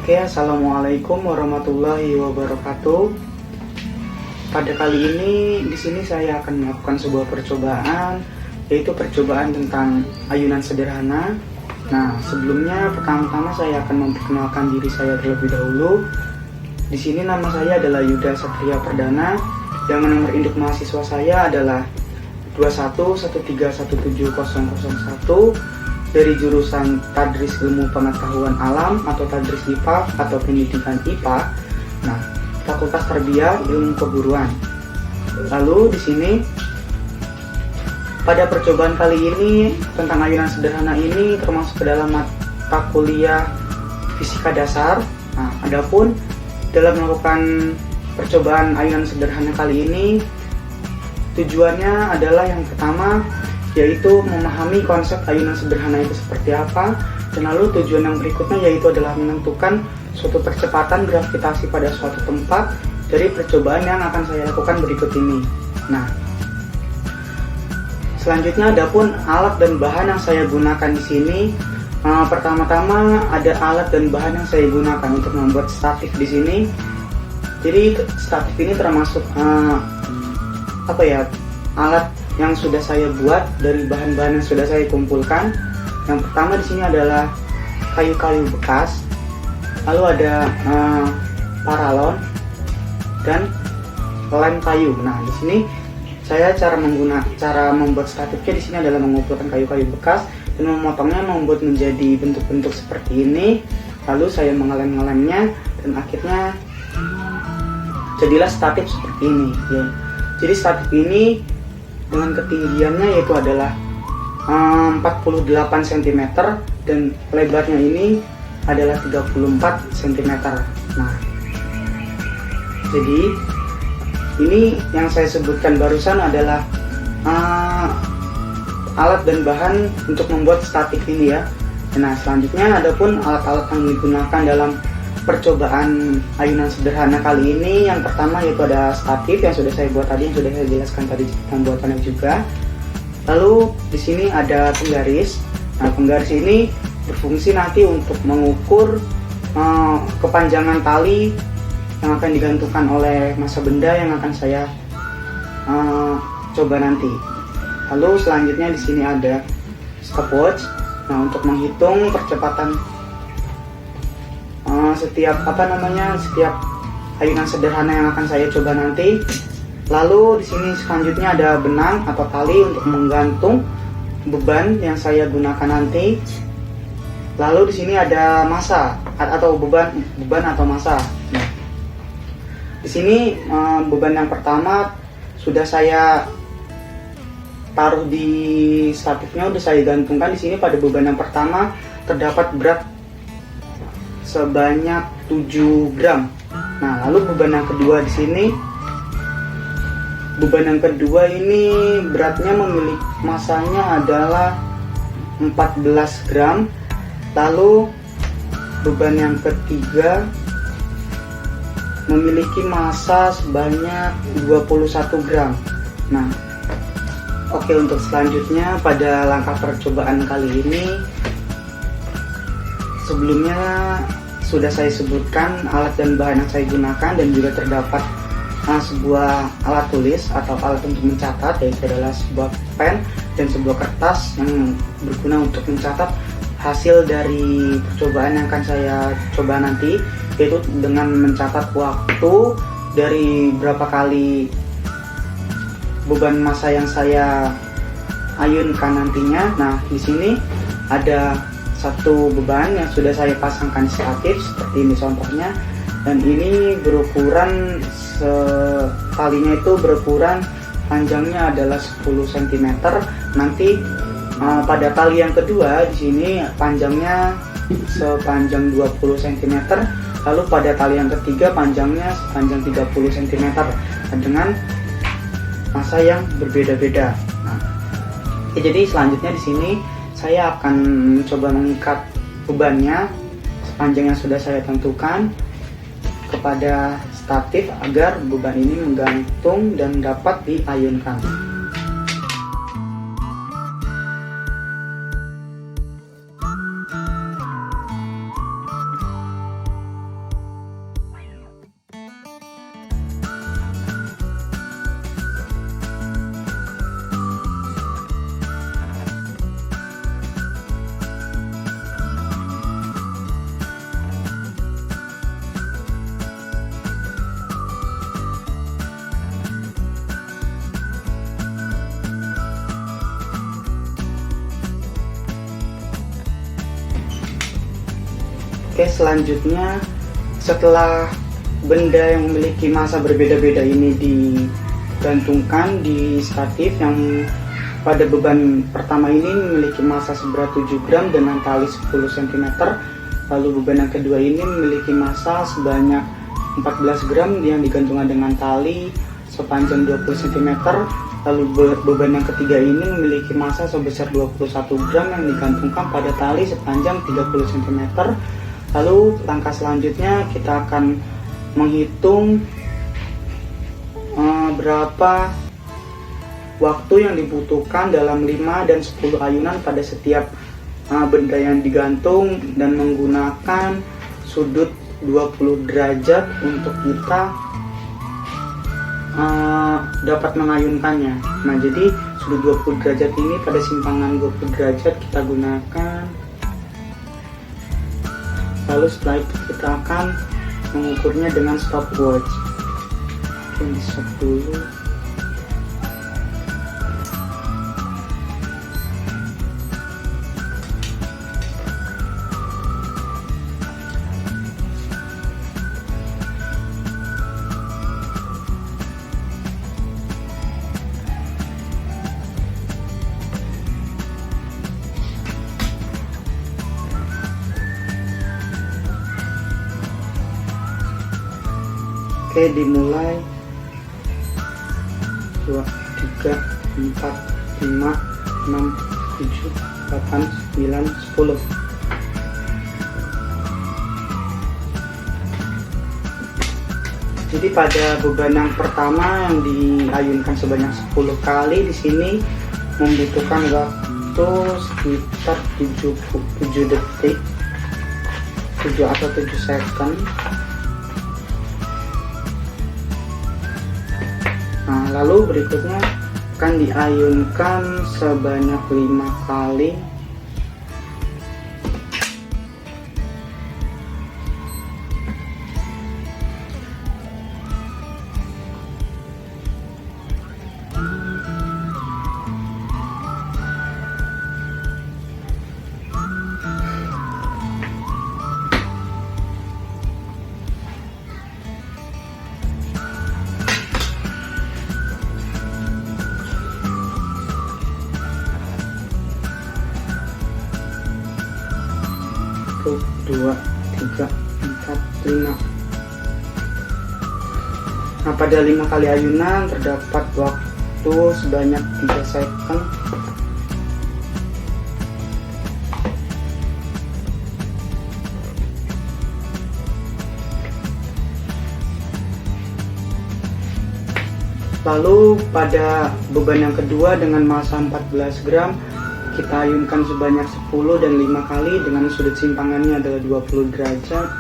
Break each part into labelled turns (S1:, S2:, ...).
S1: Oke, assalamualaikum warahmatullahi wabarakatuh. Pada kali ini di sini saya akan melakukan sebuah percobaan, yaitu percobaan tentang ayunan sederhana. Nah, sebelumnya pertama-tama saya akan memperkenalkan diri saya terlebih dahulu. Di sini nama saya adalah Yuda Satria Perdana, dan nomor induk mahasiswa saya adalah 2113170001 dari jurusan Tadris Ilmu Pengetahuan Alam atau Tadris IPA atau Pendidikan IPA. Nah, Fakultas Tarbiyah Ilmu Keguruan. Lalu di sini pada percobaan kali ini tentang ayunan sederhana ini termasuk ke dalam mata kuliah fisika dasar. Nah, adapun dalam melakukan percobaan ayunan sederhana kali ini tujuannya adalah yang pertama yaitu memahami konsep ayunan sederhana itu seperti apa, dan lalu tujuan yang berikutnya yaitu adalah menentukan suatu percepatan gravitasi pada suatu tempat dari percobaan yang akan saya lakukan berikut ini. Nah, selanjutnya adapun alat dan bahan yang saya gunakan di sini, pertama-tama ada alat dan bahan yang saya gunakan untuk membuat statif di sini. Jadi statif ini termasuk alat yang sudah saya buat dari bahan-bahan yang sudah saya kumpulkan. Yang pertama di sini adalah kayu-kayu bekas, lalu ada paralon dan lem kayu. Nah, di sini saya cara membuat statifnya di sini adalah mengumpulkan kayu-kayu bekas dan memotongnya membuat menjadi bentuk-bentuk seperti ini. Lalu saya mengelem-ngelemnya dan akhirnya jadilah statif seperti ini. Ya. Jadi statif ini dengan ketinggiannya yaitu adalah 48 cm dan lebarnya ini adalah 34 cm. Nah, jadi ini yang saya sebutkan barusan adalah alat dan bahan untuk membuat statif ini ya. Nah, selanjutnya adapun alat-alat yang digunakan dalam percobaan ayunan sederhana kali ini, yang pertama yaitu ada statif yang sudah saya buat tadi, yang sudah saya jelaskan tadi pembuatannya juga. Lalu di sini ada penggaris. Nah, penggaris ini berfungsi nanti untuk mengukur kepanjangan tali yang akan digantungkan oleh massa benda yang akan saya coba nanti. Lalu selanjutnya di sini ada stopwatch. Nah, untuk menghitung percepatan setiap ayunan sederhana yang akan saya coba nanti. Lalu di sini selanjutnya ada benang atau tali untuk menggantung beban yang saya gunakan nanti. Lalu di sini ada massa atau beban atau massa. Nah, di sini beban yang pertama sudah saya taruh di statifnya, sudah saya gantungkan. Di sini pada beban yang pertama terdapat berat sebanyak 7 gram. Nah, lalu beban yang kedua di sini, beban yang kedua ini beratnya memiliki masanya adalah 14 gram. Lalu beban yang ketiga memiliki massa sebanyak 21 gram. Nah, oke, untuk selanjutnya pada langkah percobaan kali ini, sebelumnya sudah saya sebutkan alat dan bahan yang saya gunakan, dan juga terdapat sebuah alat tulis atau alat untuk mencatat, yaitu adalah sebuah pen dan sebuah kertas yang berguna untuk mencatat hasil dari percobaan yang akan saya coba nanti, yaitu dengan mencatat waktu dari berapa kali beban massa yang saya ayunkan nantinya. Nah, di sini ada satu beban yang sudah saya pasangkan statif seperti ini contohnya, dan ini berukuran talinya itu berukuran panjangnya adalah 10 cm. Nanti pada tali yang kedua di sini panjangnya sepanjang 20 cm, lalu pada tali yang ketiga panjangnya sepanjang 30 cm dengan massa yang berbeda-beda. Nah, jadi selanjutnya di sini saya akan mencoba mengikat bebannya sepanjang yang sudah saya tentukan kepada statif agar beban ini menggantung dan dapat diayunkan. selanjutnya setelah benda yang memiliki massa berbeda-beda ini digantungkan di statif yang pada beban pertama ini memiliki massa seberat 7 gram dengan tali 10 cm, lalu beban yang kedua ini memiliki massa sebanyak 14 gram yang digantungkan dengan tali sepanjang 20 cm, lalu beban yang ketiga ini memiliki massa sebesar 21 gram yang digantungkan pada tali sepanjang 30 cm. Lalu langkah selanjutnya kita akan menghitung berapa waktu yang dibutuhkan dalam 5 dan 10 ayunan pada setiap benda yang digantung dan menggunakan sudut 20 derajat untuk kita dapat mengayunkannya. Nah, jadi sudut 20 derajat ini pada simpangan 20 derajat kita gunakan. Lalu setelah itu kita akan mengukurnya dengan stopwatch. Oke, di stop dulu. Oke, dimulai. 2, 3, 4, 5, 6, 7, 8, 9, 10. Jadi pada beban yang pertama yang diayunkan sebanyak 10 kali, di sini membutuhkan waktu sekitar 7 detik, 7 atau 7 second. Nah, lalu berikutnya akan diayunkan sebanyak 5 kali. Satu, 2, 3, 4, 5. Nah, pada 5 kali ayunan terdapat waktu sebanyak 3 second. Lalu pada beban yang kedua dengan massa 14 gram kita ayunkan sebanyak 10 dan 5 kali dengan sudut simpangannya adalah 20 derajat.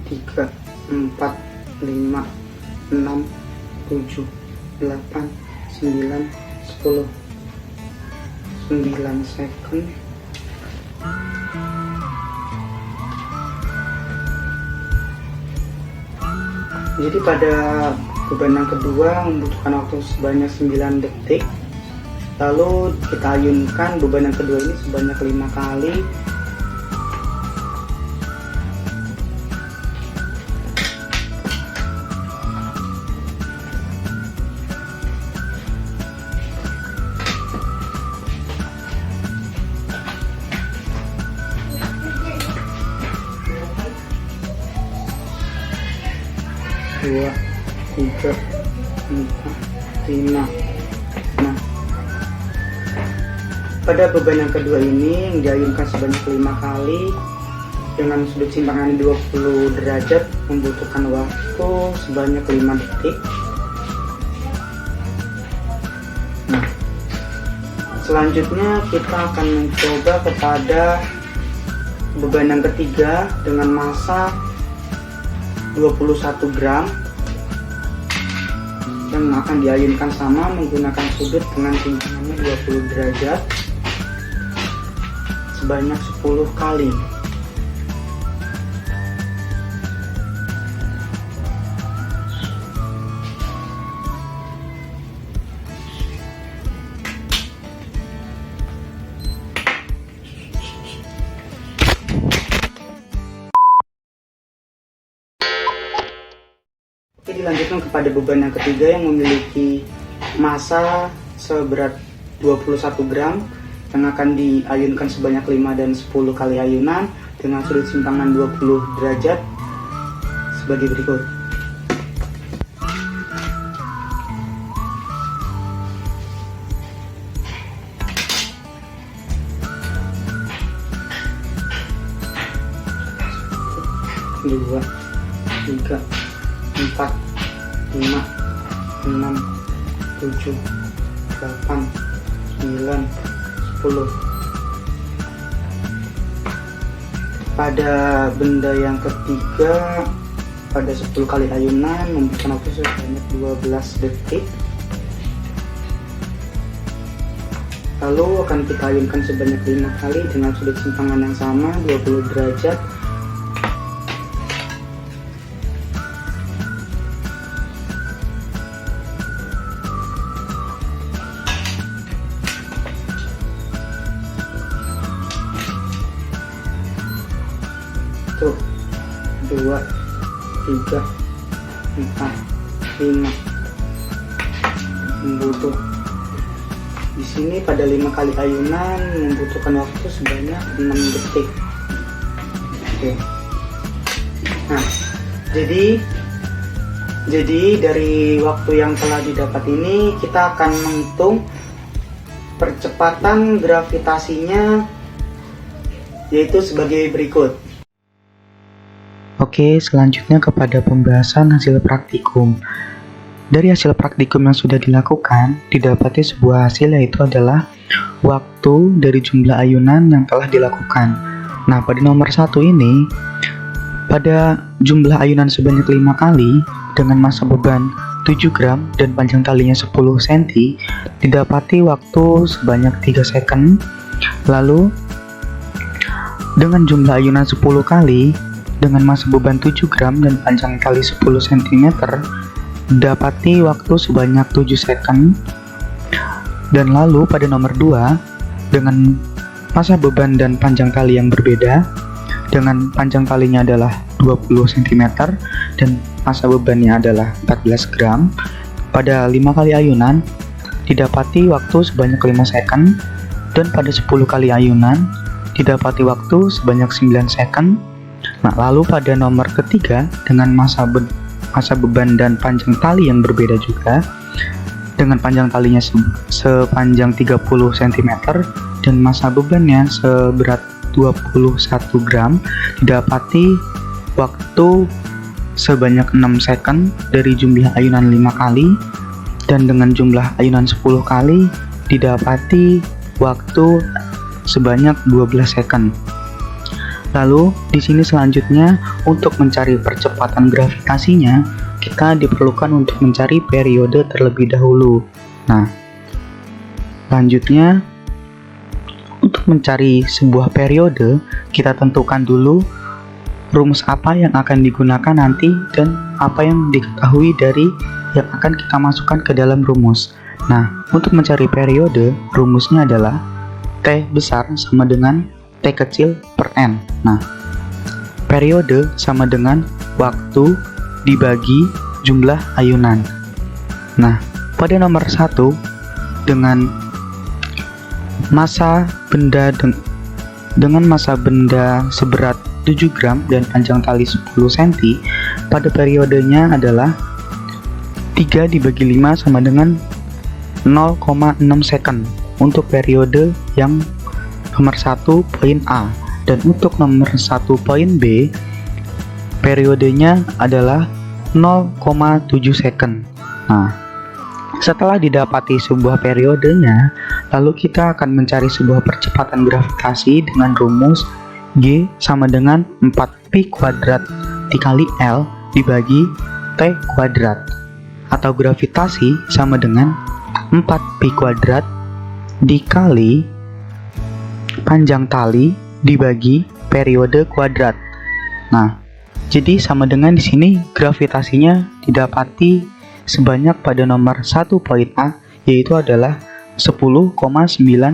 S1: Tiga, 4, 5, 6, 7, 8, 9, 10. 9 second. Jadi pada beban yang kedua membutuhkan waktu sebanyak 9 detik. Lalu kita ayunkan beban yang kedua ini sebanyak 5 kali. Dua, 3, 4, 5. Nah, pada beban yang kedua ini yang diayunkan sebanyak 5 kali dengan sudut simpangan 20 derajat membutuhkan waktu sebanyak 5 detik. Nah, selanjutnya kita akan mencoba kepada beban yang ketiga dengan massa 21 gram yang yang akan diayunkan sama menggunakan sudut dengan simpangannya 20 derajat sebanyak 10 kali. Oke, dilanjutkan kepada beban yang ketiga yang memiliki massa seberat 21 gram yang akan diayunkan sebanyak 5 dan 10 kali ayunan dengan sudut simpangan 20 derajat sebagai berikut. Dua, tiga, 4, 5, 6, 7, 8, 9, 10. Pada benda yang ketiga, pada 10 kali ayunan membutuhkan waktu sebanyak 12 detik. Lalu akan kita ayunkan sebanyak 5 kali dengan sudut simpangan yang sama 20 derajat. Tuh, 2, 3, 4, 5 membutuh di sini pada 5 kali ayunan membutuhkan waktu sebanyak 6 detik. Oke. Nah, jadi dari waktu yang telah didapat ini kita akan menghitung percepatan gravitasinya, yaitu sebagai berikut. Oke, selanjutnya kepada pembahasan hasil praktikum. Dari hasil praktikum yang sudah dilakukan, didapati sebuah hasil yaitu adalah waktu dari jumlah ayunan yang telah dilakukan. Nah, pada nomor 1 ini, pada jumlah ayunan sebanyak 5 kali dengan massa beban 7 gram dan panjang talinya 10 cm, didapati waktu sebanyak 3 second. Lalu, dengan jumlah ayunan 10 kali dengan massa beban 7 gram dan panjang tali 10 cm, dapati waktu sebanyak 7 second. Dan lalu pada nomor 2, dengan massa beban dan panjang tali yang berbeda, dengan panjang talinya adalah 20 cm dan massa bebannya adalah 14 gram, pada 5 kali ayunan didapati waktu sebanyak 5 second, dan pada 10 kali ayunan didapati waktu sebanyak 9 second. Nah, lalu pada nomor ketiga, dengan massa beban dan panjang tali yang berbeda juga, dengan panjang talinya sepanjang 30 cm dan massa bebannya seberat 21 gram, didapati waktu sebanyak 6 second dari jumlah ayunan 5 kali, dan dengan jumlah ayunan 10 kali didapati waktu sebanyak 12 second. Lalu di sini selanjutnya untuk mencari percepatan gravitasinya, kita diperlukan untuk mencari periode terlebih dahulu. Nah, lanjutnya untuk mencari sebuah periode, kita tentukan dulu rumus apa yang akan digunakan nanti dan apa yang diketahui dari yang akan kita masukkan ke dalam rumus. Nah, untuk mencari periode, rumusnya adalah T besar sama dengan T kecil per N. Nah, periode sama dengan waktu dibagi jumlah ayunan. Nah, pada nomor 1, dengan massa benda dengan massa benda seberat 7 gram dan panjang tali 10 cm, pada periodenya adalah 3 dibagi 5 sama dengan 0,6 second untuk periode yang nomor 1 poin A, dan untuk nomor 1 poin B periodenya adalah 0,7 second. Nah, setelah didapati sebuah periodenya, lalu kita akan mencari sebuah percepatan gravitasi dengan rumus G sama dengan 4pi kuadrat dikali L dibagi T kuadrat, atau gravitasi sama dengan 4pi kuadrat dikali panjang tali dibagi periode kuadrat. Nah, jadi sama dengan di sini gravitasinya didapati sebanyak pada nomor 1 poin A, yaitu adalah 10,9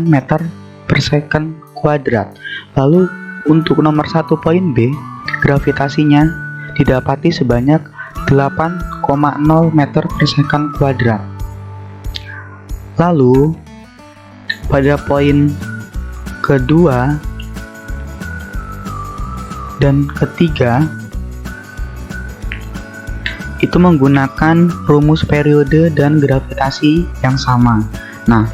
S1: meter per second kuadrat. Lalu untuk nomor 1 poin B, gravitasinya didapati sebanyak 8,0 meter per second kuadrat. Lalu pada poin kedua dan ketiga itu menggunakan rumus periode dan gravitasi yang sama. Nah,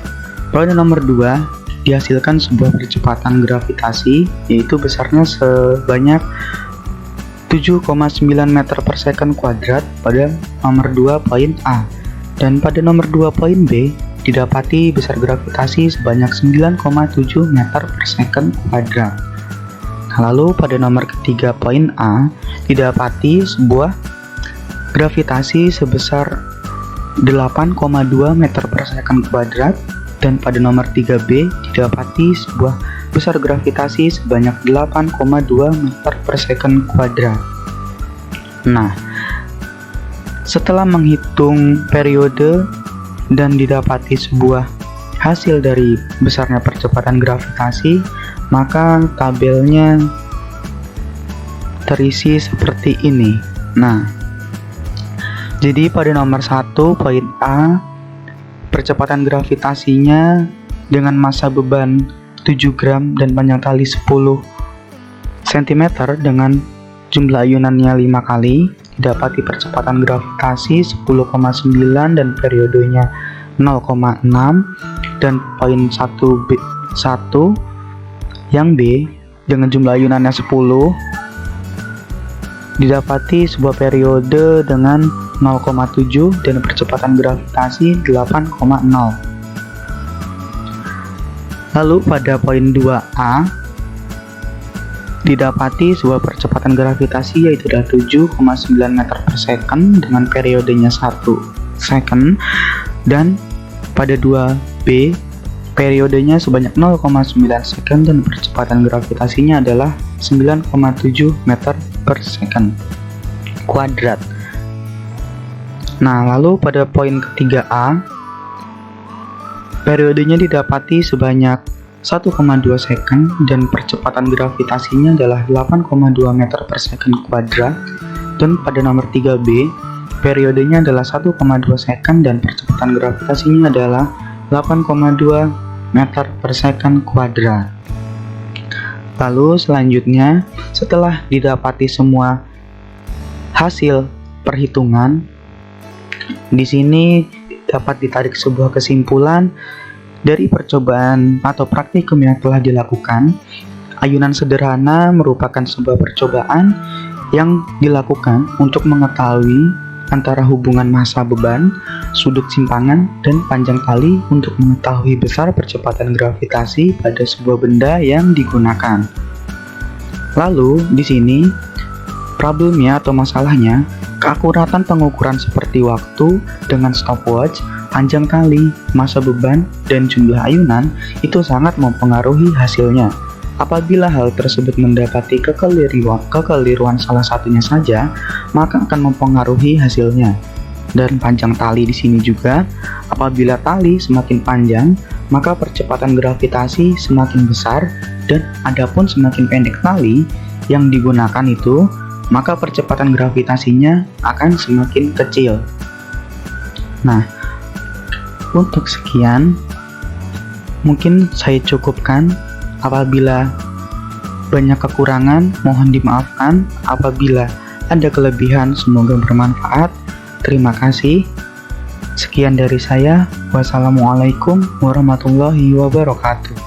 S1: pada nomor 2 dihasilkan sebuah percepatan gravitasi, yaitu besarnya sebanyak 7,9 meter per second kuadrat pada nomor 2 poin A. Dan pada nomor 2 poin B didapati besar gravitasi sebanyak 9,7 meter per second kuadrat. Lalu pada nomor ketiga poin A didapati sebuah gravitasi sebesar 8,2 meter per second kuadrat, dan pada nomor 3B didapati sebuah besar gravitasi sebanyak 8,2 meter per second kuadrat. Nah, setelah menghitung periode dan didapati sebuah hasil dari besarnya percepatan gravitasi, maka tabelnya terisi seperti ini. Nah, jadi pada nomor 1 poin A, percepatan gravitasinya dengan massa beban 7 gram dan panjang tali 10 cm dengan jumlah ayunannya 5 kali, didapati percepatan gravitasi 10,9 dan periodenya 0,6. Dan poin 1B, yang B dengan jumlah ayunannya 10, didapati sebuah periode dengan 0,7 dan percepatan gravitasi 8,0. Lalu pada poin 2A didapati sebuah percepatan gravitasi yaitu adalah 7,9 meter per second dengan periodenya 1 second, dan pada 2B periodenya sebanyak 0,9 second dan percepatan gravitasinya adalah 9,7 meter per second kuadrat. Nah, lalu pada poin ketiga A, periodenya didapati sebanyak 1,2 second dan percepatan gravitasinya adalah 8,2 meter per second kuadrat. Dan pada nomor 3B, periodenya adalah 1,2 second dan percepatan gravitasinya adalah 8,2 meter per second kuadrat. Lalu selanjutnya, setelah didapati semua hasil perhitungan, di sini dapat ditarik sebuah kesimpulan dari percobaan atau praktikum yang telah dilakukan. Ayunan sederhana merupakan sebuah percobaan yang dilakukan untuk mengetahui antara hubungan massa beban, sudut simpangan, dan panjang tali untuk mengetahui besar percepatan gravitasi pada sebuah benda yang digunakan. Lalu di sini problemnya atau masalahnya, keakuratan pengukuran seperti waktu dengan stopwatch, panjang tali, massa beban, dan jumlah ayunan itu sangat mempengaruhi hasilnya. Apabila hal tersebut mendapati kekeliruan salah satunya saja, maka akan mempengaruhi hasilnya. Dan panjang tali di sini juga, apabila tali semakin panjang, maka percepatan gravitasi semakin besar, dan adapun semakin pendek tali yang digunakan itu, maka percepatan gravitasinya akan semakin kecil. Nah, untuk sekian, mungkin saya cukupkan. Apabila banyak kekurangan, mohon dimaafkan. Apabila ada kelebihan, semoga bermanfaat. Terima kasih. Sekian dari saya. Wassalamualaikum warahmatullahi wabarakatuh.